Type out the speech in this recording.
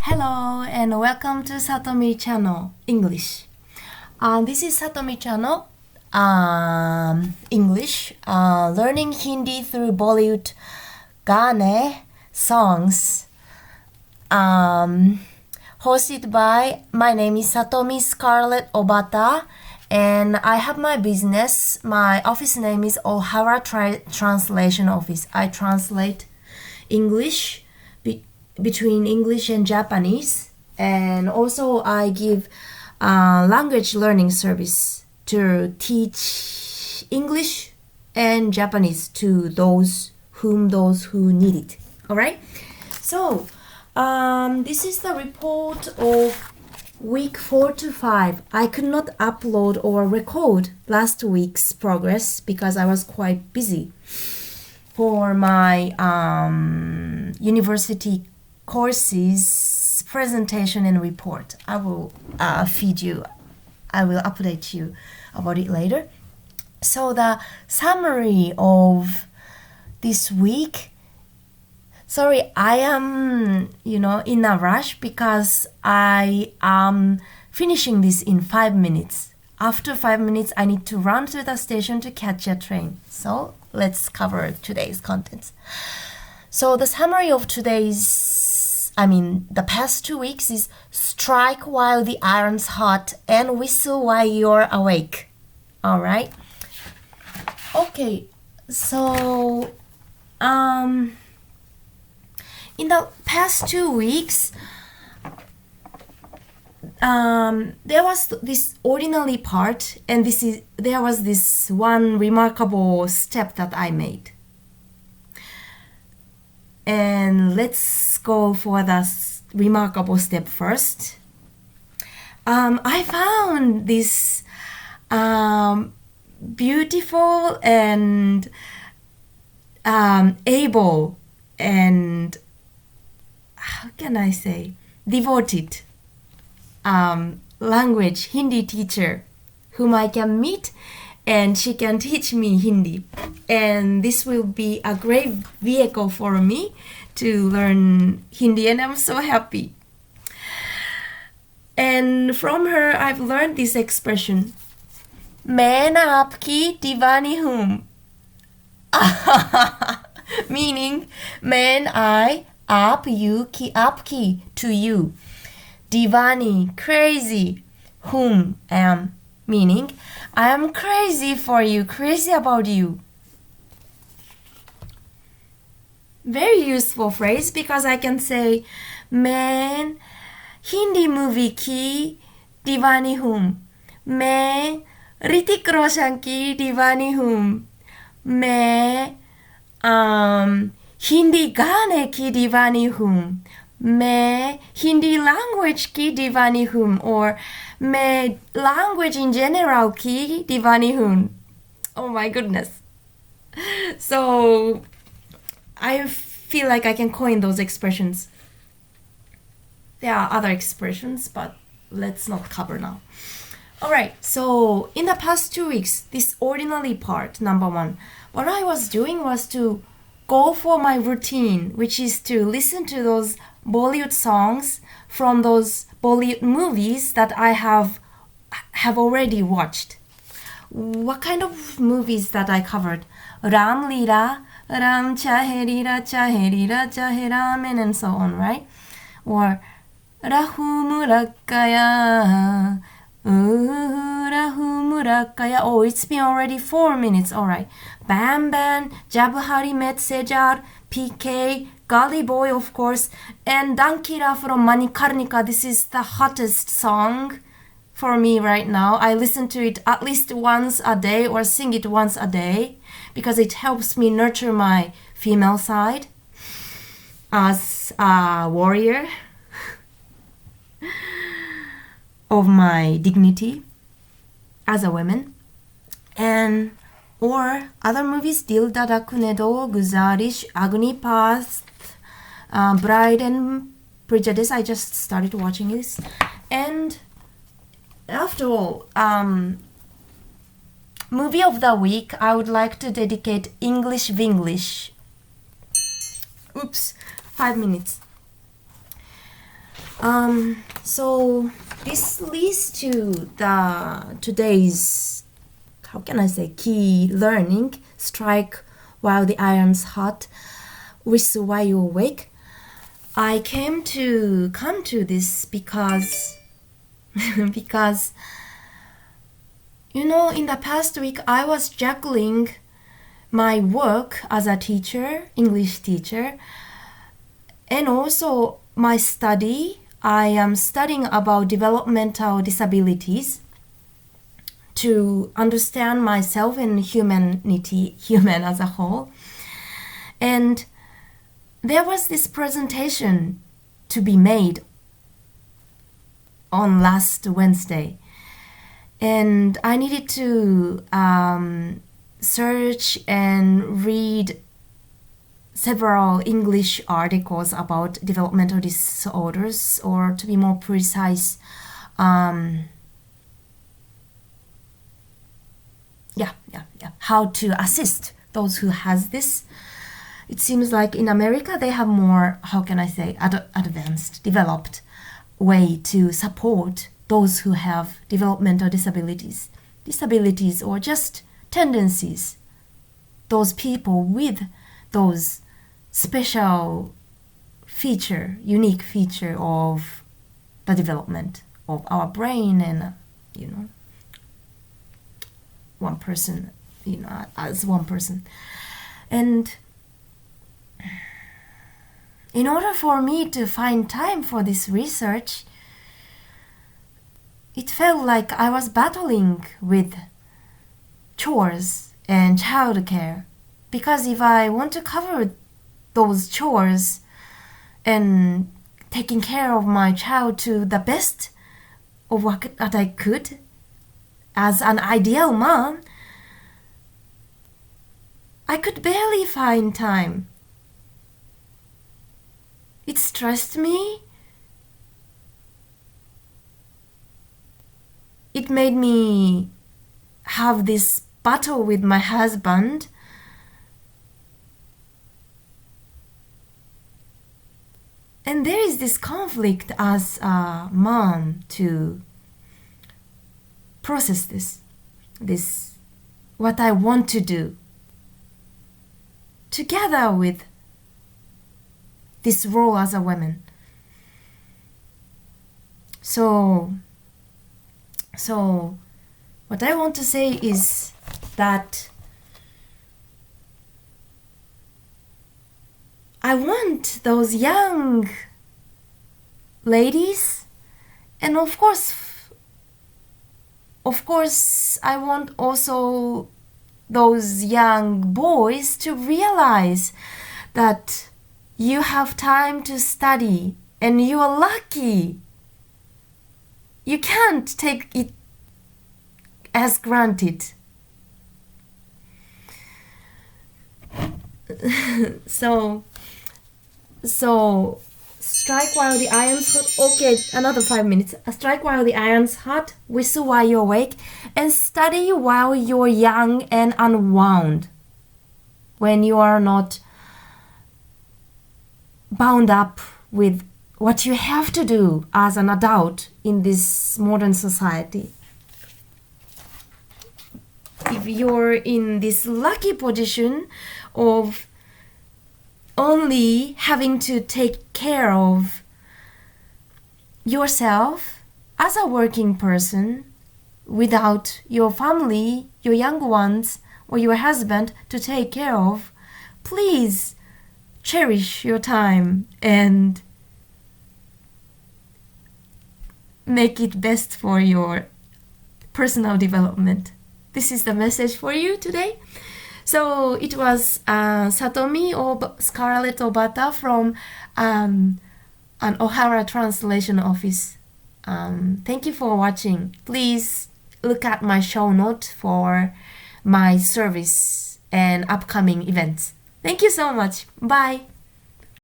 Hello and welcome to Satomi-channel English. This is Satomi-channel English, learning Hindi through Bollywood Gaane songs. Hosted by, my name is Satomi Scarlett Obata, and I have my business. My office name is Ohara Translation Office. I translate English between English and Japanese, and also I give language learning service to teach English and Japanese to those who need it. All right. So this is the report of week 4 to 5. I could not upload or record last week's progress because I was quite busy for my university courses presentation and report. I will feed you. I will update you about it later. So the summary of this week. Sorry, I am, in a rush because I am finishing this in 5 minutes. After 5 minutes, I need to run to the station to catch a train. So let's cover today's contents. So the summary of the past 2 weeks is strike while the iron's hot and whistle while you're awake. All right. Okay. So, in the past 2 weeks, there was this ordinary part, and there was this one remarkable step that I made. And let's go for the remarkable step first. I found this beautiful and able and, how can I say, devoted language Hindi teacher whom I can meet, and she can teach me Hindi. And this will be a great vehicle for me to learn Hindi, and I'm so happy. And from her, I've learned this expression, "Main aapki divani hoon." Meaning, man, I, aap, you, ki, aapki, to you. Divani, crazy, whom, am. Meaning, I am crazy for you, crazy about you. Very useful phrase because I can say, "Man, Hindi movie ki divani hoon. मैं ऋतिक रोशन की दीवानी हूँ. मैं हिंदी गाने की दीवानी हूँ. मैं Hindi language की दीवानी हूँ. Or मैं language in general की दीवानी हूँ." Oh my goodness. So I feel like I can coin those expressions. There are other expressions, but let's not cover now. Alright, so in the past 2 weeks, this ordinary part, number 1, what I was doing was to go for my routine, which is to listen to those Bollywood songs from those Bollywood movies that I have already watched. What kind of movies that I covered? Ram Leela, Ram Chahe Leela, Chahe Ramen, and so on, right? Or Rahu Murakaya, Rahu Murakaya. Oh, it's been already 4 minutes. All right. Bam Bam, Jab Hari Met Sejar, PK, Gully Boy, of course, and Dankira from Manikarnika. This is the hottest song for me right now. I listen to it at least once a day or sing it once a day because it helps me nurture my female side as a warrior of my dignity as a woman. And or other movies, Dil Dhadakne Do, Guzarish, Agnipath, Bride and Prejudice. I just started watching this. And after all, movie of the week, I would like to dedicate English Vinglish. Oops, 5 minutes. So this leads to today's, how can I say, key learning: strike while the iron's hot, whistle while you're awake. I come to this because because in the past week I was juggling my work as a teacher, English teacher, and also my study. I am studying about developmental disabilities to understand myself and human as a whole. And there was this presentation to be made on last Wednesday, and I needed to search and read several English articles about developmental disorders, or to be more precise, how to assist those who has this. It seems like in America they have more, how can I say, advanced, developed way to support those who have developmental disabilities or just tendencies, those people with those special feature, unique feature of the development of our brain, and one person, as one person. And in order for me to find time for this research, it felt like I was battling with chores and childcare, because if I want to cover those chores and taking care of my child to the best of what I could as an ideal mom, I could barely find time. It stressed me. It made me have this battle with my husband. And there is this conflict as a mom to process this what I want to do, together with this role as a woman. So what I want to say is that I want those young ladies, and of course I want also those young boys to realize that you have time to study and you are lucky. You can't take it as granted. So strike while the iron's hot. Okay, another 5 minutes. Strike while the iron's hot, whistle while you're awake, and study while you're young and unwound, when you are not bound up with what you have to do as an adult in this modern society. If you're in this lucky position of only having to take care of yourself as a working person without your family, your young ones, or your husband to take care of, please cherish your time and make it best for your personal development. This is the message for you today. So it was Satomi or Scarlett Obata from an Ohara translation office. Thank you for watching. Please look at my show note for my service and upcoming events. Thank you so much. Bye.